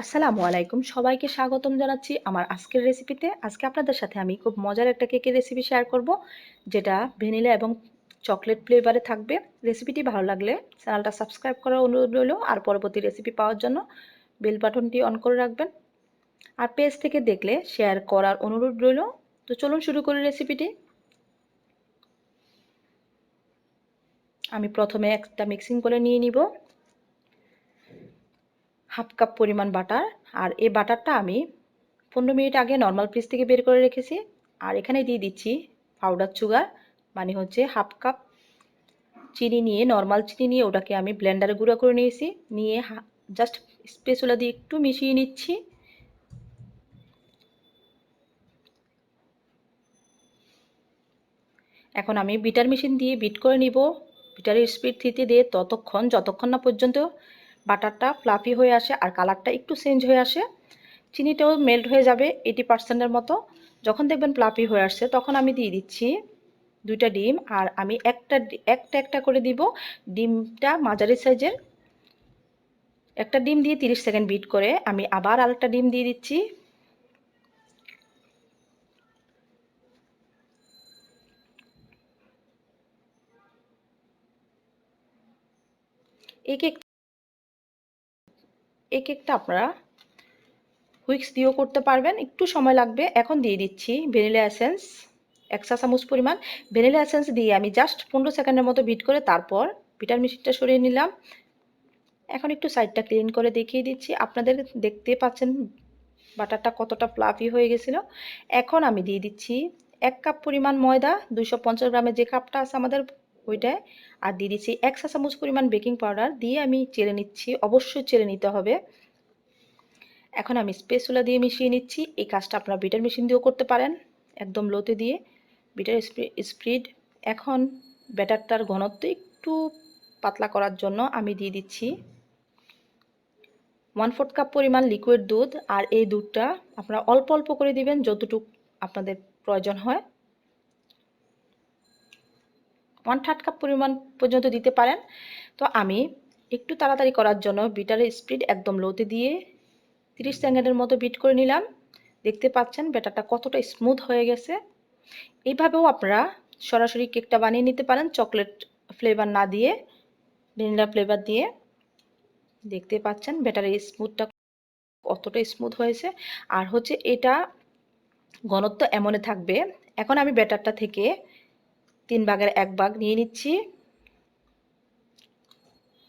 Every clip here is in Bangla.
আসসালামু আলাইকুম, সবাইকে স্বাগতম জানাচ্ছি আমার আজকের রেসিপিতে। আজকে আপনাদের সাথে আমি খুব মজার একটা কেকের রেসিপি শেয়ার করব, যেটা ভ্যানিলা এবং চকলেট ফ্লেভারে থাকবে। রেসিপিটি ভালো লাগলে চ্যানেলটা সাবস্ক্রাইব করার অনুরোধ রইল, আর পরবর্তী রেসিপি পাওয়ার জন্য বেল বাটনটি অন করে রাখবেন। আর পেজ থেকে দেখলে শেয়ার করার অনুরোধ রইল। তো চলুন শুরু করি রেসিপিটি। আমি প্রথমে একটা মিক্সিং বলে নিয়ে নিব হাফ কাপ পরিমাণ বাটার। আর এই বাটারটা আমি 15 মিনিট আগে নর্মাল ফ্রিজ থেকে বের করে রেখেছি। আর এখানে দিয়ে দিচ্ছি পাউডার সুগার, মানে হচ্ছে হাফ কাপ চিনি নিয়ে, নর্মাল চিনি নিয়ে ওটাকে আমি ব্লেন্ডারে গুঁড়ো করে নিয়েছি। নিয়ে জাস্ট স্প্যাচুলা দিয়ে একটু মিশিয়ে নিচ্ছি। এখন আমি বিটার মেশিন দিয়ে বিট করে নিব। বিটারের স্পিড থিতে দিয়ে যতক্ষণ না পর্যন্ত বাটারটা ফ্লাফি হয়ে আসে আর কালারটা একটু চেঞ্জ হয়ে আসে। চিনিটাও মেল্ট হয়ে যাবে 80%-এর মতো। যখন দেখবেন ফ্লাফি হয়ে আসছে তখন আমি দিয়ে দিচ্ছি 2টা ডিম। আর আমি একটা একটা করে দিব। ডিমটা মাঝারি সাইজের। একটা ডিম দিয়ে 30 সেকেন্ড বিট করে আমি আবার আরেকটা ডিম দিয়ে দিচ্ছি। এই কেকটা আপনারা হুইক্স দিয়েও করতে পারবেন, একটু সময় লাগবে। এখন দিয়ে দিচ্ছি ভ্যানিলা এসেন্স 1 চা চামচ পরিমাণ। ভ্যানিলা এসেন্স দিয়ে আমি জাস্ট 15 সেকেন্ডের মতো বিট করে তারপর বিটার মেশিনটা সরিয়ে নিলাম। এখন একটু সাইডটা ক্লিন করে দেখিয়ে দিচ্ছি। আপনাদের দেখতে পাচ্ছেন বাটারটা কতটা ফ্লাফি হয়ে গেছিলো। এখন আমি দিয়ে দিচ্ছি 1 কাপ পরিমাণ ময়দা, 250 গ্রামের যে কাপটা আছে আমাদের ওইটায়। আর দিয়ে দিচ্ছি 1 চা চামচ পরিমাণ বেকিং পাউডার দিয়ে আমি চেলে নিচ্ছি। অবশ্যই চেলে নিতে হবে। এখন আমি স্প্যাচুলা দিয়ে মিশিয়ে নিচ্ছি। এই কাজটা আপনারা বিটার মেশিন দিয়েও করতে পারেন, একদম লোতে দিয়ে বিটার স্পিড। এখন ব্যাটারটার ঘনত্ব একটু পাতলা করার জন্য আমি দিয়ে দিচ্ছি 1/4 কাপ পরিমাণ লিকুইড দুধ। আর এই দুধটা আপনারা অল্প অল্প করে দিবেন, যতটুকু আপনাদের প্রয়োজন হয়। 1/3 কাপ পরিমাণ পর্যন্ত দিতে পারেন। তো আমি একটু তাড়াতাড়ি করার জন্য বিটারের স্পিড একদম লোতে দিয়ে 30 সেকেন্ডের মতো বিট করে নিলাম। দেখতে পাচ্ছেন ব্যাটারটা কতটা স্মুথ হয়ে গেছে। এইভাবেও আপনারা সরাসরি কেকটা বানিয়ে নিতে পারেন, চকলেট ফ্লেভার না দিয়ে ভ্যানিলা ফ্লেভার দিয়ে। দেখতে পাচ্ছেন ব্যাটারের স্মুথটা কতটা স্মুথ হয়েছে। আর হচ্ছে এটা ঘনত্ব এমনই থাকবে। এখন আমি ব্যাটারটা থেকে 3 ভাগের 1 ভাগ নিয়ে নিচ্ছি,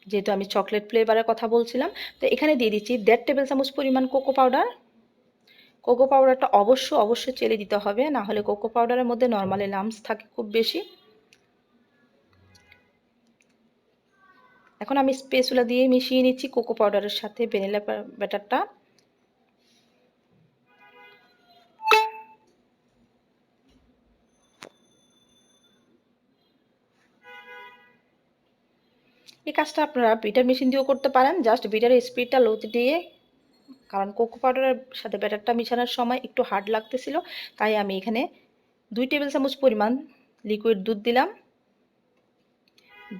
যেহেতু আমি চকলেট ফ্লেভারের কথা বলছিলাম। তো এখানে দিয়ে দিচ্ছি 1.5 টেবিল চামচ পরিমাণ কোকো পাউডার। কোকো পাউডারটা অবশ্যই চেলে দিতে হবে, না হলে কোকো পাউডারের মধ্যে নর্মালি লাম্পস থাকে খুব বেশি। এখন আমি স্প্যাচুলা দিয়ে মিশিয়ে নিচ্ছি কোকো পাউডারের সাথে ভ্যানিলা ব্যাটারটা। এই কাজটা আপনারা বিটার মেশিন দিয়েও করতে পারেন, জাস্ট বিটারের স্পিডটা লোতে দিয়ে। কারণ কোকো পাউডারের সাথে ব্যাটারটা মিশানোর সময় একটু হার্ড লাগতেছিল, তাই আমি এখানে 2 টেবিল চামচ পরিমাণ লিকুইড দুধ দিলাম।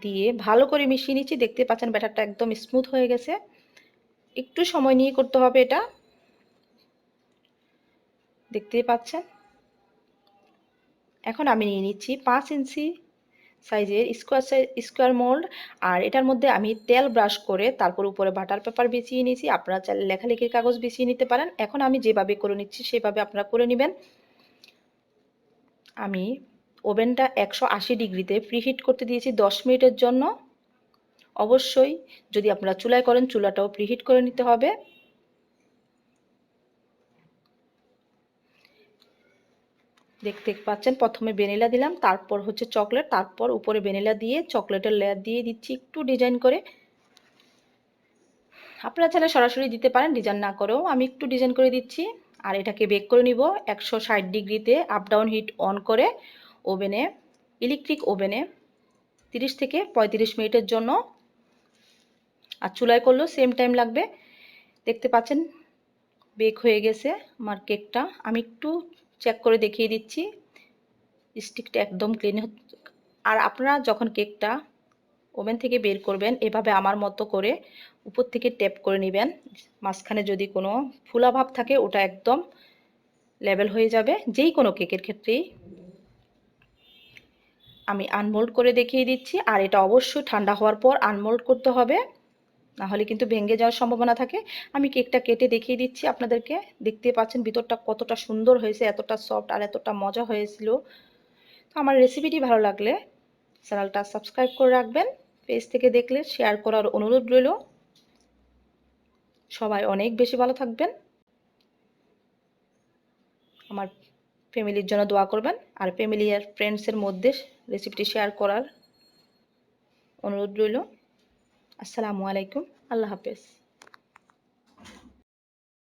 দিয়ে ভালো করে মিশিয়ে নিচ্ছি। দেখতে পাচ্ছেন ব্যাটারটা একদম স্মুথ হয়ে গেছে। একটু সময় নিয়ে করতে হবে এটা, দেখতেই পাচ্ছেন। এখন আমি নিয়ে নিচ্ছি 5 ইঞ্চি সাইজের স্কোয়ার মোল্ড। আর এটার মধ্যে আমি তেল ব্রাশ করে তারপর উপরে বাটার পেপার বিছিয়ে নিয়েছি। আপনারা চাইলে লেখালেখির কাগজ বিছিয়ে নিতে পারেন। এখন আমি যেভাবে করে নিচ্ছি সেভাবে আপনারা করে নেবেন। আমি ওভেনটা 180 ডিগ্রিতে প্রিহিট করতে দিয়েছি 10 মিনিটের জন্য। অবশ্যই যদি আপনারা চুলায় করেন চুলাটাও প্রিহিট করে নিতে হবে। দেখতে পাচ্ছেন প্রথমে ভ্যানিলা দিলাম, তারপর হচ্ছে চকলেট, তারপর উপরে ভ্যানিলা দিয়ে চকলেটের লেয়ার দিয়ে দিচ্ছি একটু ডিজাইন করে। আপনারা চাইলে সরাসরি দিতে পারেন, ডিজাইন না করেও আমি একটু ডিজাইন করে দিচ্ছি। আর এটাকে বেক করে নিব 160 ডিগ্রিতে আপ ডাউন হিট অন করে ওভেনে, ইলেকট্রিক ওভেনে 30 থেকে 35 মিনিটের জন্য। আর চুলায় করলেও সেম টাইম লাগবে। দেখতে পাচ্ছেন বেক হয়ে গেছে আমার কেকটা। আমি একটু চেক করে দেখিয়ে দিচ্ছি, স্টিকটা একদম ক্লিন। আর আপনারা যখন কেকটা ওভেন থেকে বের করবেন এভাবে আমার মতো করে উপর থেকে ট্যাপ করে নেবেন। মাঝখানে যদি কোনো ফোলা ভাব থাকে ওটা একদম লেভেল হয়ে যাবে, যেই কোনো কেকের ক্ষেত্রেই। আমি আনমোল্ড করে দেখিয়ে দিচ্ছি, আর এটা অবশ্যই ঠান্ডা হওয়ার পর আনমোল্ড করতে হবে, নাহলে কিন্তু ভেঙে যাওয়ার সম্ভাবনা থাকে। আমি কেকটা কেটে দেখিয়ে দিচ্ছি আপনাদেরকে। দেখতে পাচ্ছেন ভিতরটা কতটা সুন্দর হয়েছে, এতটা সফট আর এতটা মজা হয়েছিল। তো আমার রেসিপিটি ভালো লাগলে চ্যানেলটা সাবস্ক্রাইব করে রাখবেন, পেজ থেকে দেখলে শেয়ার করার অনুরোধ রইল। সবাই অনেক বেশি ভালো থাকবেন, আমার ফ্যামিলির জন্য দোয়া করবেন, আর ফ্যামিলি আর ফ্রেন্ডসের মধ্যে রেসিপিটি শেয়ার করার অনুরোধ রইল। আসসালামু আলাইকুম, আল্লাহ হাফেজ।